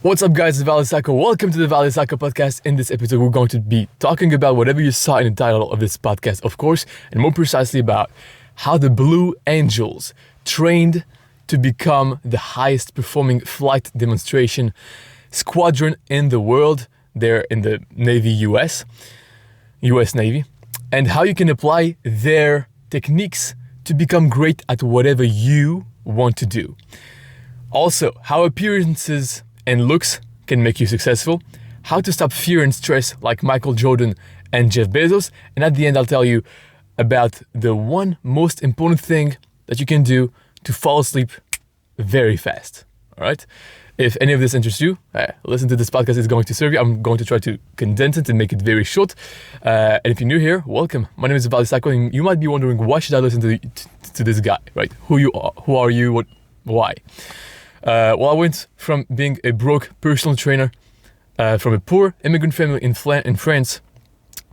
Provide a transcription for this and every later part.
What's up guys, it's Ivaldi Sako. Welcome to the Ivaldi Sako podcast. In this episode, we're going to be talking about whatever you saw in the title of this podcast, of course, and more precisely about how the Blue Angels trained to become the highest performing flight demonstration squadron in the world. They're in the Navy US Navy, and how you can apply their techniques to become great at whatever you want to do. Also, how appearances and looks can make you successful, how to stop fear and stress like Michael Jordan and Jeff Bezos, and at the end I'll tell you about the one most important thing that you can do to fall asleep very fast. All right? If any of this interests you, listen to this podcast. It's going to serve you. I'm going to try to condense it and make it very short. And if you're new here, welcome. My name is Ivaldi Sako, and you might be wondering, why should I listen to this guy, right? Who are you, why? Well, I went from being a broke personal trainer from a poor immigrant family in France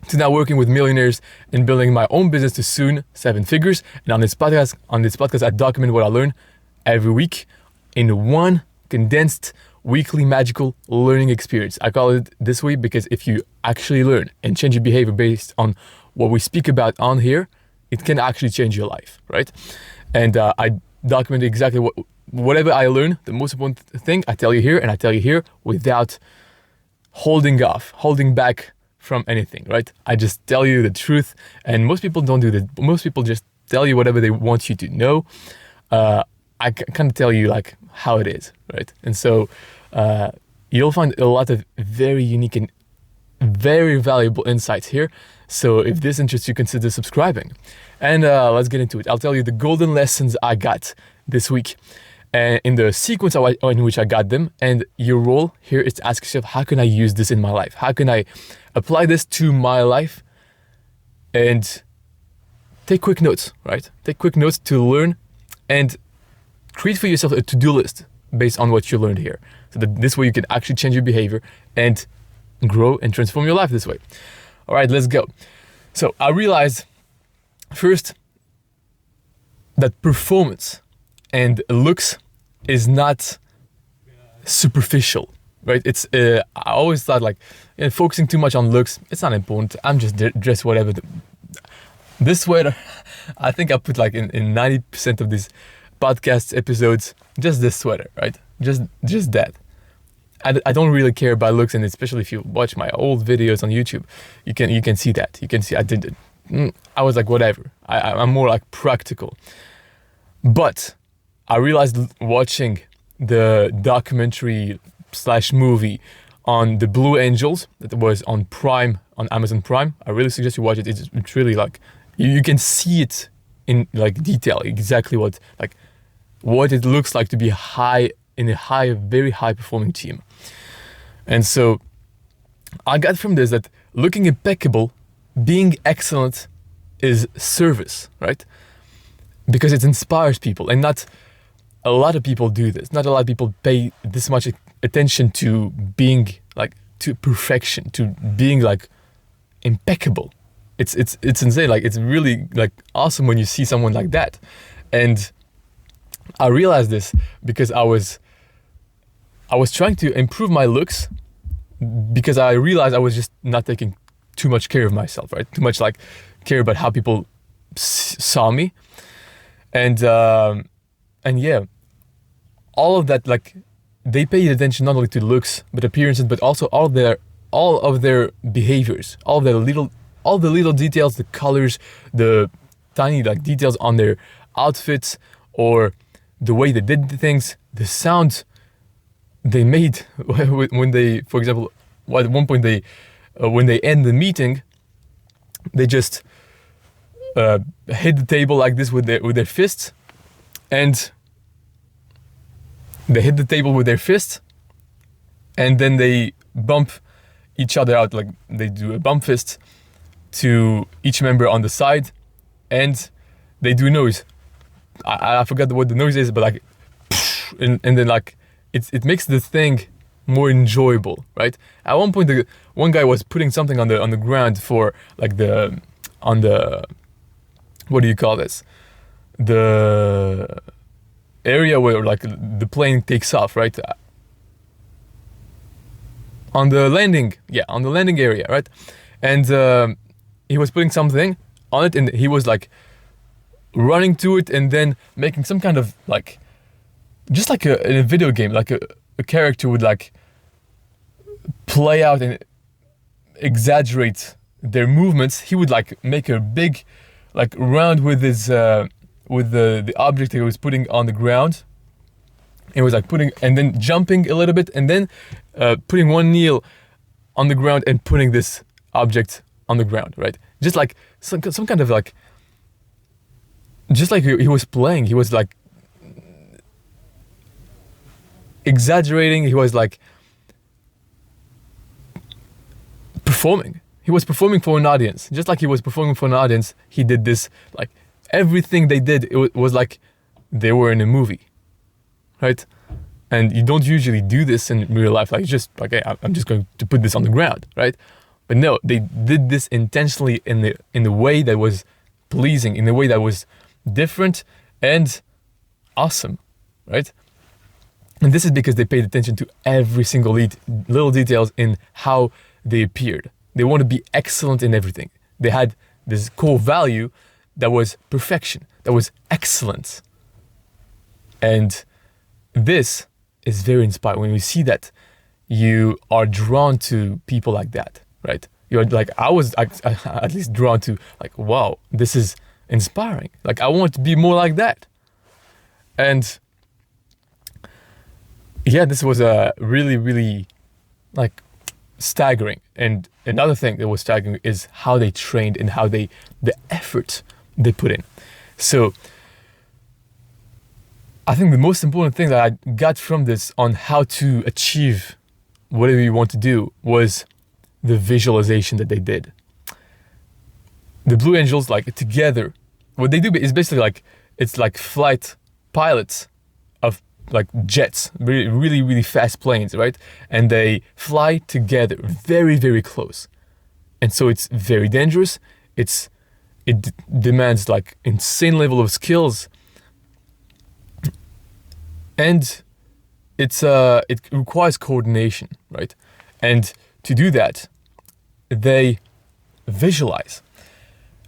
to now working with millionaires and building my own business to soon 7 figures. And on this podcast, I document what I learn every week in one condensed weekly magical learning experience. I call it this way because if you actually learn and change your behavior based on what we speak about on here, it can actually change your life, right? And I document exactly whatever I learn. The most important thing I tell you here, and I tell you here without holding back from anything, right? I just tell you the truth, and most people don't do that. Most people just tell you whatever they want you to know. I kind of tell you like how it is, right? And so you'll find a lot of very unique and very valuable insights here. So if this interests you, consider subscribing. And let's get into it. I'll tell you the golden lessons I got this week and in the sequence in which I got them. And your role here is to ask yourself, how can I use this in my life? How can I apply this to my life? And take quick notes, right? Take quick notes to learn and create for yourself a to-do list based on what you learned here. So that this way you can actually change your behavior and grow and transform your life this way. All right, let's go. So I realized first that performance and looks is not superficial, right? It's I always thought like focusing too much on looks, it's not important. I'm just dressed whatever. This sweater, I think I put like in 90% of these podcast episodes, just this sweater, right? Just that. I don't really care about looks, and especially if you watch my old videos on YouTube, you can see that. You can see I did it. I was like, whatever. I'm more like practical. But I realized watching the documentary / movie on the Blue Angels that was on Prime, on Amazon Prime. I really suggest you watch it. It's really like you can see it in like detail exactly what it looks like to be very high performing team. And so I got from this that looking impeccable, being excellent is service, right? Because it inspires people, and not a lot of people do this. Not a lot of people pay this much attention to being like to perfection, to being like impeccable. It's insane. Like it's really like awesome when you see someone like that. And I realized this because I was trying to improve my looks because I realized I was just not taking too much care of myself, right? Too much like care about how people saw me. And yeah, all of that, like they paid attention not only to looks, but appearances, but also all of their behaviors, all the little details, the colors, the tiny like details on their outfits, or the way they did the things, the sounds they made when they, for example, at one point when they end the meeting, they just hit the table like this with their fists, and they hit the table with their fists, and then they bump each other out, like they do a bump fist to each member on the side, and they do a noise. I forgot what the noise is, but like, and then like it makes the thing more enjoyable, right? At one point, one guy was putting something on the ground for like what do you call this? The area where like the plane takes off, right? on the landing area, right? And he was putting something on it, and he was like running to it and then making some kind of like, just like in a video game, like a character would like play out and exaggerate their movements. He would like make a big like round with his with the object that he was putting on the ground. It was like putting and then jumping a little bit and then putting one knee on the ground and putting this object on the ground, right? Just like some kind of like, just like he was playing. He was like exaggerating. He was like performing. He was performing for an audience. Just like he was performing for an audience, he did this. Like everything they did, it was like they were in a movie, right? And you don't usually do this in real life. Like just like, hey, I'm just going to put this on the ground, right? But no, they did this intentionally in the way that was pleasing, in the way that was different and awesome, right? And this is because they paid attention to every single little details in how they appeared. They want to be excellent in everything. They had this core value that was perfection, that was excellence. And this is very inspiring. When you see that, you are drawn to people like that, right? You're like, I was at least drawn to like, wow, this is inspiring. Like, I want to be more like that. And yeah, this was a really, really like staggering. And another thing that was staggering is how they trained and how the effort they put in. So I think the most important thing that I got from this on how to achieve whatever you want to do was the visualization that they did. The Blue Angels, like together, what they do is basically like, it's like flight pilots of like jets, really, really, really fast planes, right? And they fly together very, very close. And so it's very dangerous. It demands like insane level of skills. And it requires coordination, right? And to do that, they visualize.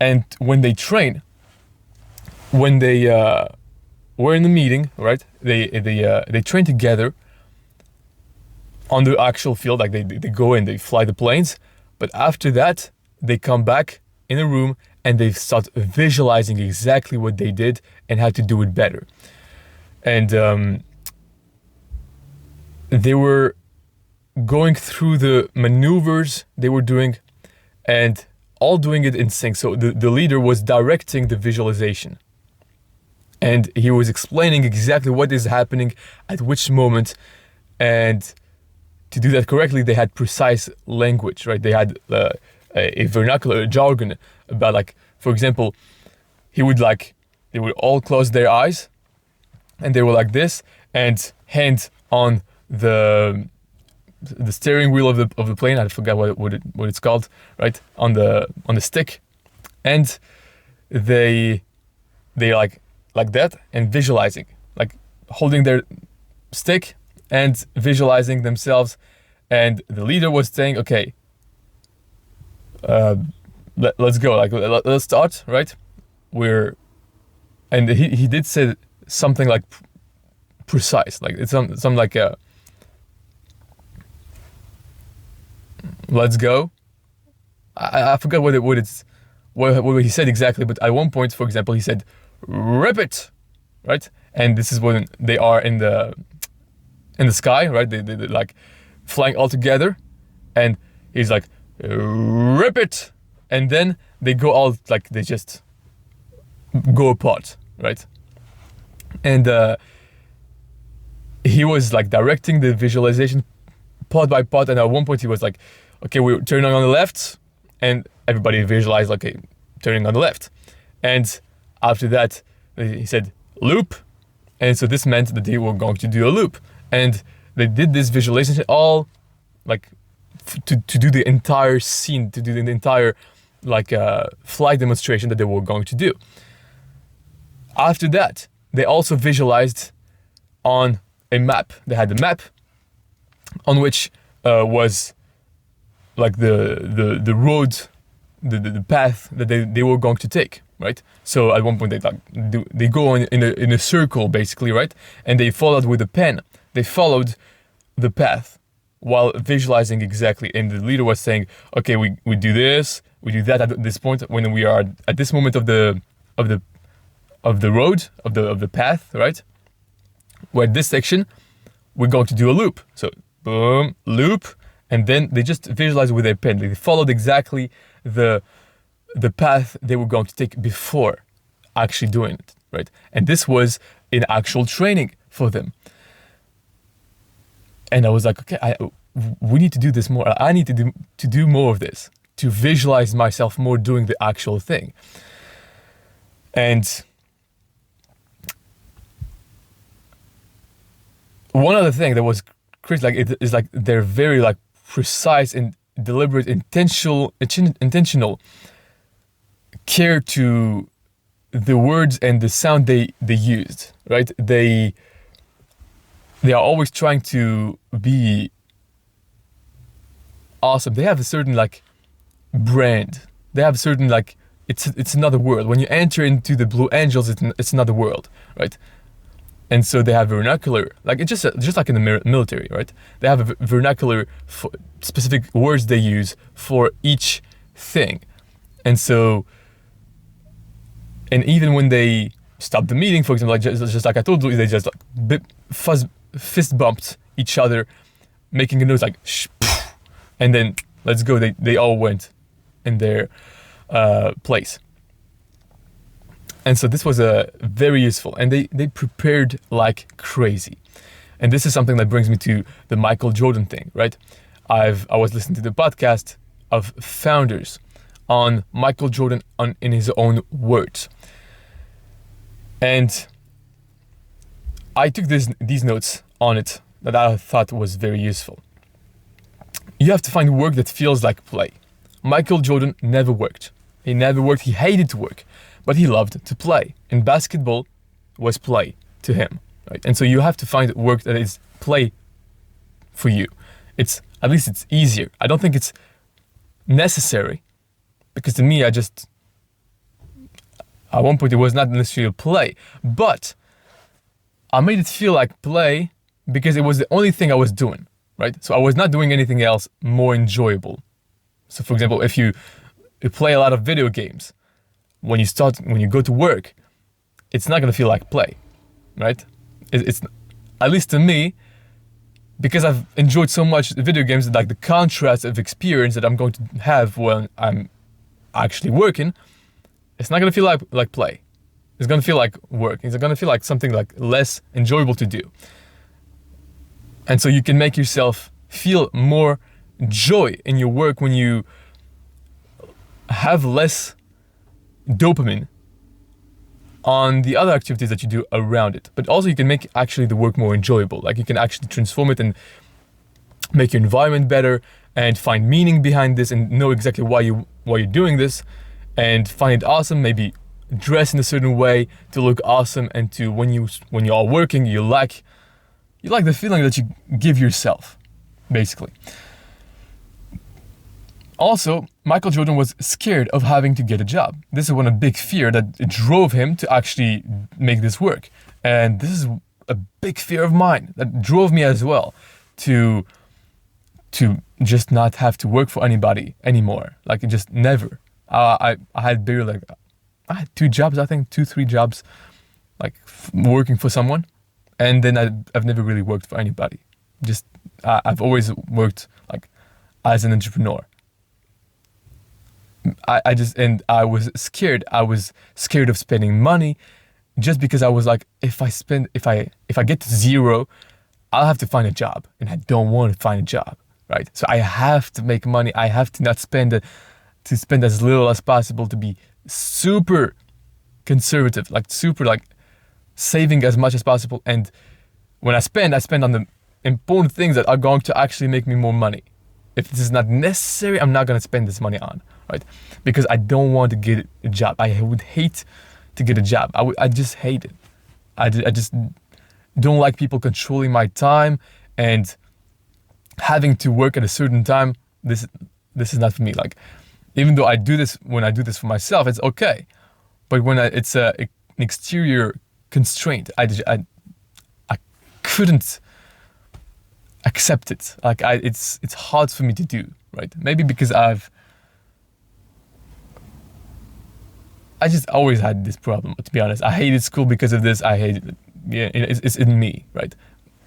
And when they train, when they were in the meeting, right? They train together on the actual field, like they go and they fly the planes. But after that, they come back in a room and they start visualizing exactly what they did and how to do it better. And they were going through the maneuvers they were doing and all doing it in sync. So the leader was directing the visualization. And he was explaining exactly what is happening at which moment. And to do that correctly, they had precise language, right? They had a vernacular, a jargon about, like, for example, they would all close their eyes and they were like this and hand on the steering wheel of the plane. I forgot what it's called, right? On the stick. And they like that and visualizing, like holding their stick and visualizing themselves. And the leader was saying, okay, let's go, like let's start, right? And he did say something like precise, like it's some like a let's go. I forgot what he said exactly, but at one point, for example, he said rip it, right? And this is when they are in the sky, right? They like flying all together, and he's like rip it, and then they go all like they just go apart, right? And he was like directing the visualization part by part, and at one point he was like, okay, we're turning on the left, and everybody visualized like, okay, turning on the left. And after that, he said loop, and so this meant that they were going to do a loop. And they did this visualization all like to do the entire scene, to do the entire like flight demonstration that they were going to do. After that, they also visualized on a map. They had a map on which was like the road, the path that they were going to take, right? So at one point they go in a circle basically, right? And they followed with a pen. They followed the path while visualizing exactly. And the leader was saying, okay, we do this, we do that at this point when we are at this moment of the road, of the path, right? Where this section we're going to do a loop. So boom, loop, and then they just visualize with their pen. They followed exactly the path they were going to take before actually doing it, right? And this was in actual training for them. And I was like, okay, we need to do this more. I need to do more of this, to visualize myself more doing the actual thing. And one other thing that was crazy, like it is like they're very like precise and deliberate, intentional care to the words and the sound they used, right? They are always trying to be awesome. They have a certain like brand. They have a certain like it's another world. When you enter into the Blue Angels, it's another world, right? And so they have vernacular, like it's just like in the military, right? They have a vernacular for specific words they use for each thing. And so, and even when they stop the meeting, for example, like just like I told you, they just like fist bumped each other, making a noise like shh, and then let's go. They all went in their place. And so this was very useful, and they prepared like crazy. And this is something that brings me to the Michael Jordan thing, right? I was listening to the podcast of Founders on Michael Jordan in his own words. And I took these notes on it that I thought was very useful. You have to find work that feels like play. Michael Jordan never worked. He never worked. He hated to work, but he loved to play. And basketball was play to him, right? And so you have to find work that is play for you. At least it's easier. I don't think it's necessary, because to me, at one point it was not necessarily play, but I made it feel like play because it was the only thing I was doing, right? So I was not doing anything else more enjoyable. So for example, if you play a lot of video games, when you go to work, it's not gonna feel like play, right? It's at least to me, because I've enjoyed so much video games, like the contrast of experience that I'm going to have when I'm actually working, it's not gonna feel like play. It's gonna feel like work. It's gonna feel like something like less enjoyable to do. And so you can make yourself feel more joy in your work when you have less dopamine on the other activities that you do around it. But also you can make actually the work more enjoyable. Like you can actually transform it and make your environment better and find meaning behind this and know exactly why you're doing this and find it awesome. Maybe dress in a certain way to look awesome, and to when you are working, you like the feeling that you give yourself, basically. Also, Michael Jordan was scared of having to get a job. This is one of big fear that drove him to actually make this work. And this is a big fear of mine that drove me as well to just not have to work for anybody anymore. Like just never. I had barely I had 2 jobs, I think 2-3 jobs, like working for someone. And then I've never really worked for anybody. Just I've always worked like as an entrepreneur. I was scared. I was scared of spending money, just because I was like, if I get to zero, I'll have to find a job, and I don't want to find a job, right? So I have to make money. I have to not spend as little as possible, to be super conservative, like super like saving as much as possible. And when I spend on the important things that are going to actually make me more money. If this is not necessary, I'm not going to spend this money on, right? Because I don't want to get a job. I would hate to get a job. I just hate it. I just don't like people controlling my time and having to work at a certain time. this is not for me. Like, even though I do this, when I do this for myself, it's okay. But when it's an exterior constraint, I couldn't accept it. Like, it's hard for me to do, right? Maybe because I just always had this problem, to be honest. I hated school because of this. I hated it. Yeah, it's in me, right?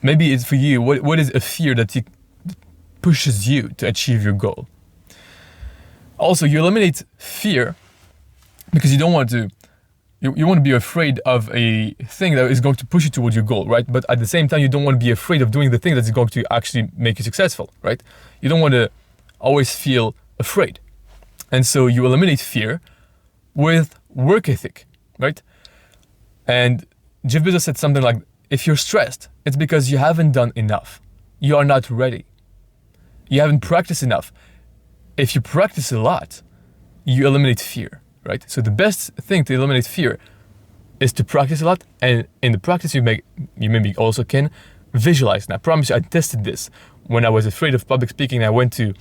Maybe it's for you. What is a fear that pushes you to achieve your goal? Also, you eliminate fear because you don't want to, you want to be afraid of a thing that is going to push you towards your goal, right? But at the same time, you don't want to be afraid of doing the thing that's going to actually make you successful, right? You don't want to always feel afraid. And so you eliminate fear with work ethic, right? And Jeff Bezos said something like, if you're stressed, it's because you haven't done enough. You are not ready. You haven't practiced enough. If you practice a lot, you eliminate fear, right? So the best thing to eliminate fear is to practice a lot. And in the practice you maybe also can visualize. And I promise you, I tested this when I was afraid of public speaking. I went to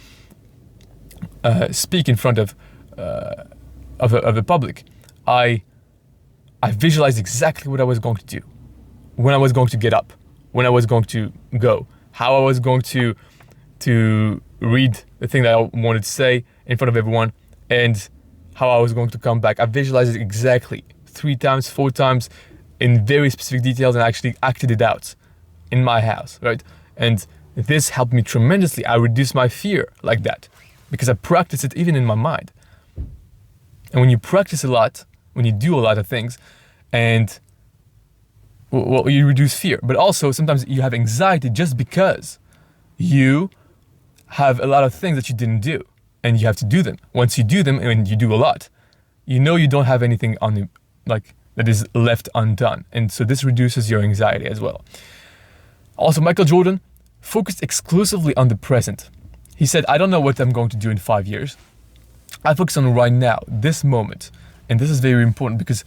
speak in front of the public. I visualized exactly what I was going to do, when I was going to get up, when I was going to go, how I was going to read the thing that I wanted to say in front of everyone, and how I was going to come back. I visualized it exactly 3 times, 4 times in very specific details, and I actually acted it out in my house, right? And this helped me tremendously. I reduced my fear like that because I practiced it even in my mind. And when you practice a lot, when you do a lot of things, and well, you reduce fear. But also sometimes you have anxiety just because you have a lot of things that you didn't do, and you have to do them. Once you do them, and you do a lot, you know you don't have anything on the, like, that is left undone. And so this reduces your anxiety as well. Also, Michael Jordan focused exclusively on the present. He said, I don't know what I'm going to do in 5 years. I focus on right now, this moment. And this is very important because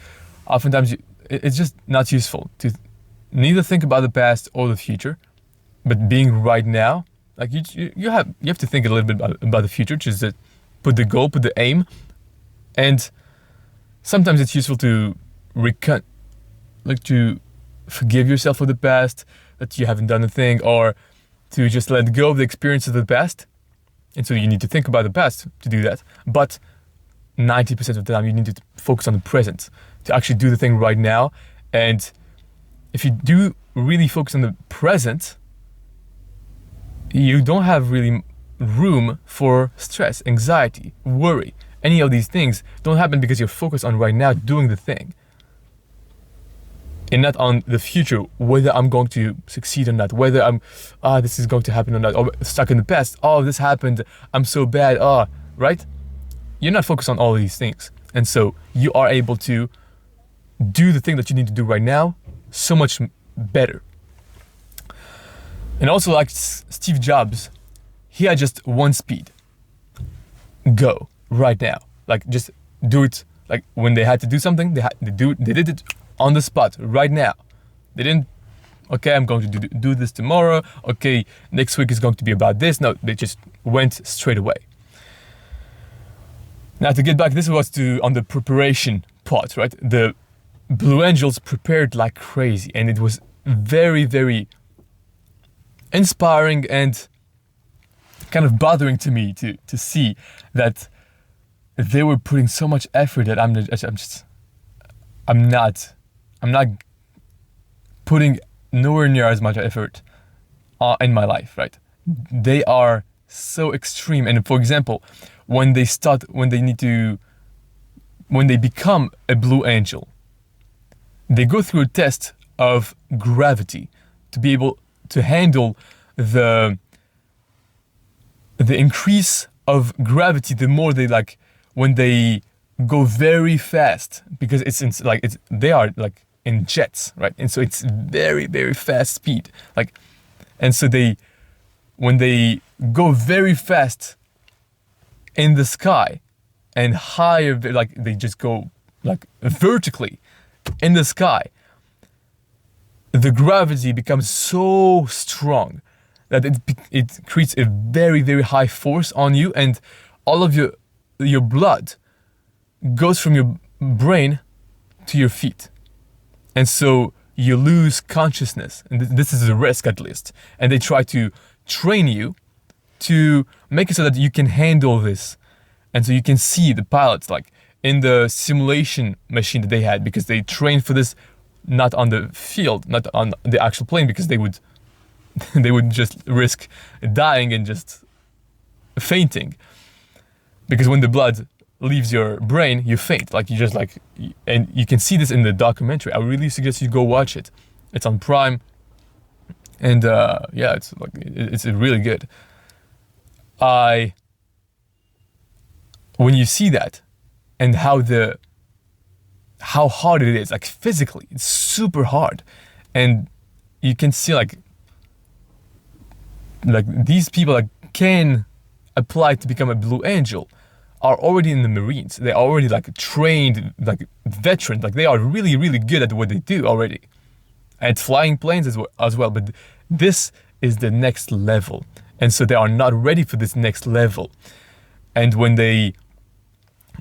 oftentimes it's just not useful to neither think about the past or the future, but being right now. Like you have to think a little bit about the future, which is to put the goal, put the aim. And sometimes it's useful to to forgive yourself for the past, that you haven't done a thing, or to just let go of the experience of the past. And so you need to think about the past to do that. But 90% of the time you need to focus on the present, to actually do the thing right now. And if you do really focus on the present, you don't have really room for stress, anxiety, worry. Any of these things don't happen because you're focused on right now doing the thing, and not on the future, whether I'm going to succeed or not, whether this is going to happen or not, or stuck in the past, this happened, I'm so bad, right? You're not focused on all of these things. And so you are able to do the thing that you need to do right now so much better. And also, like Steve Jobs, he had just one speed. Go right now. Like, just do it. Like, when they had to do something, they did it on the spot right now. They didn't, okay, I'm going to do this tomorrow. Okay, next week is going to be about this. No, they just went straight away. Now, to get back, this was on the preparation part, right? The Blue Angels prepared like crazy, and it was very, very inspiring and kind of bothering to me to see that they were putting so much effort that I'm not putting nowhere near as much effort in my life, right? They are so extreme. And for example, when they become a Blue Angel, they go through a test of gravity to be able to handle the increase of gravity. The more when they go very fast, because they are like in jets, right? And so it's very, very fast speed. And so when they go very fast in the sky and higher, like they just go like vertically in the sky, the gravity becomes so strong that it creates a very, very high force on you. And all of your blood goes from your brain to your feet. And so you lose consciousness. And this is a risk, at least. And they try to train you to make it so that you can handle this. And so you can see the pilots, like in the simulation machine that they had, because they trained for this not on the field, not on the actual plane, because they would just risk dying and just fainting. Because when the blood leaves your brain, you faint. Like you just like, and you can see this in the documentary. I really suggest you go watch it. It's on Prime, and yeah, it's really good. When you see that, and how hard it is, like physically, it's super hard, and you can see like these people that can apply to become a Blue Angel are already in the Marines. They're already like trained, like veterans. Like they are really, really good at what they do already, and flying planes as well. But this is the next level, and so they are not ready for this next level. And when they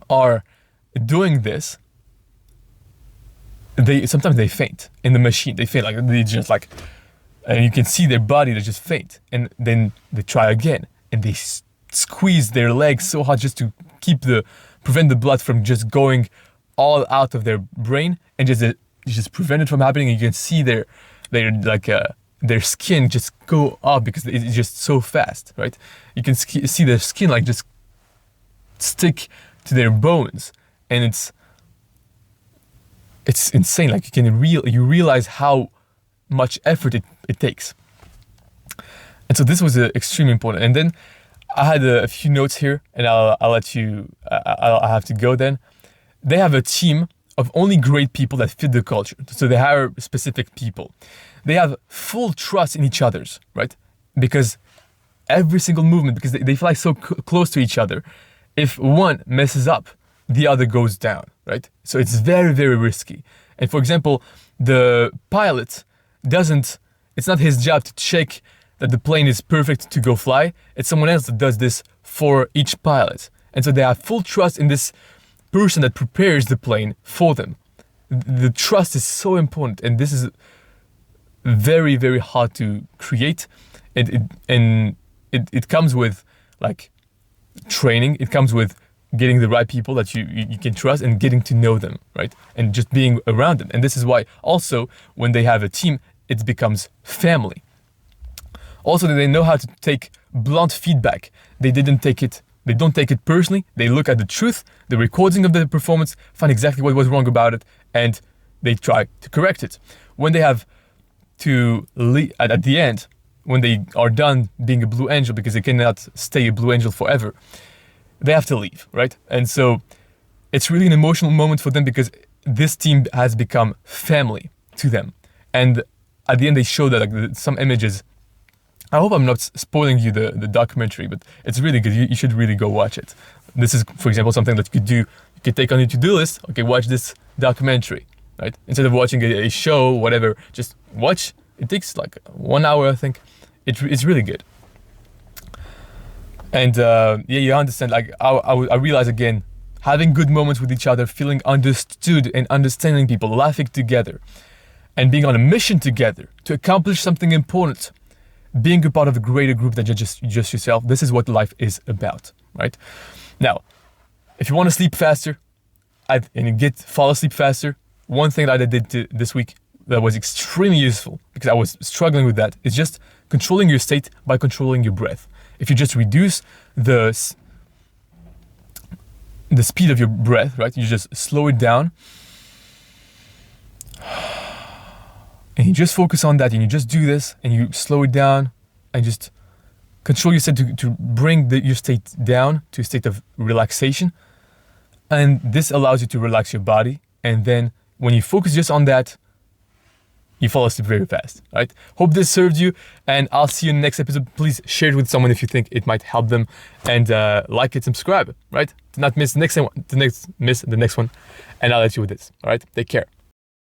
are doing this, sometimes they faint in the machine. They faint, like they just like, and you can see their body, they just faint, and then they try again, and they squeeze their legs so hard just to prevent the blood from just going all out of their brain, and just prevent it from happening. And you can see their skin just go up because it's just so fast, right? You can see their skin like just stick to their bones, and it's insane. Like you realize how much effort it takes. And so this was extremely important. And then I had a few notes here, and I'll let you. I'll have to go then. They have a team of only great people that fit the culture. So they hire specific people. They have full trust in each other's, right? Because every single movement, because they fly so close to each other, if one messes up, the other goes down, right? So it's very, very risky. And for example, the pilot it's not his job to check that the plane is perfect to go fly. It's someone else that does this for each pilot. And so they have full trust in this person that prepares the plane for them. The trust is so important, and this is very, very hard to create. And it comes with like training. It comes with getting the right people that you can trust and getting to know them, right? And just being around them. And this is why also when they have a team, it becomes family. Also, they know how to take blunt feedback. They don't take it personally. They look at the truth, the recording of the performance, find exactly what was wrong about it, and they try to correct it. When they have to leave at the end, when they are done being a Blue Angel, because they cannot stay a Blue Angel forever, they have to leave, right? And so it's really an emotional moment for them, because this team has become family to them. And at the end, they show that like some images. I hope I'm not spoiling you the documentary, but it's really good. You should really go watch it. This is, for example, something that you could do. You could take on your to-do list. Okay, watch this documentary, right? Instead of watching a show, whatever, just watch. It takes like 1 hour, I think. It's really good. And yeah, you understand. Like I realize again, having good moments with each other, feeling understood and understanding people, laughing together, and being on a mission together to accomplish something important. Being a part of a greater group than just yourself. This is what life is about, right? Now, if you want to sleep faster and fall asleep faster, one thing that I did this week that was extremely useful, because I was struggling with that, is just controlling your state by controlling your breath. If you just reduce the speed of your breath, right? You just slow it down. And you just focus on that, and you just do this, and you slow it down, and just control your state to bring your state down to a state of relaxation. And this allows you to relax your body. And then when you focus just on that, you fall asleep very fast, right? Hope this served you, and I'll see you in the next episode. Please share it with someone if you think it might help them, and like it, subscribe, right? Do not miss the next one, and I'll let you with this, all right? Take care.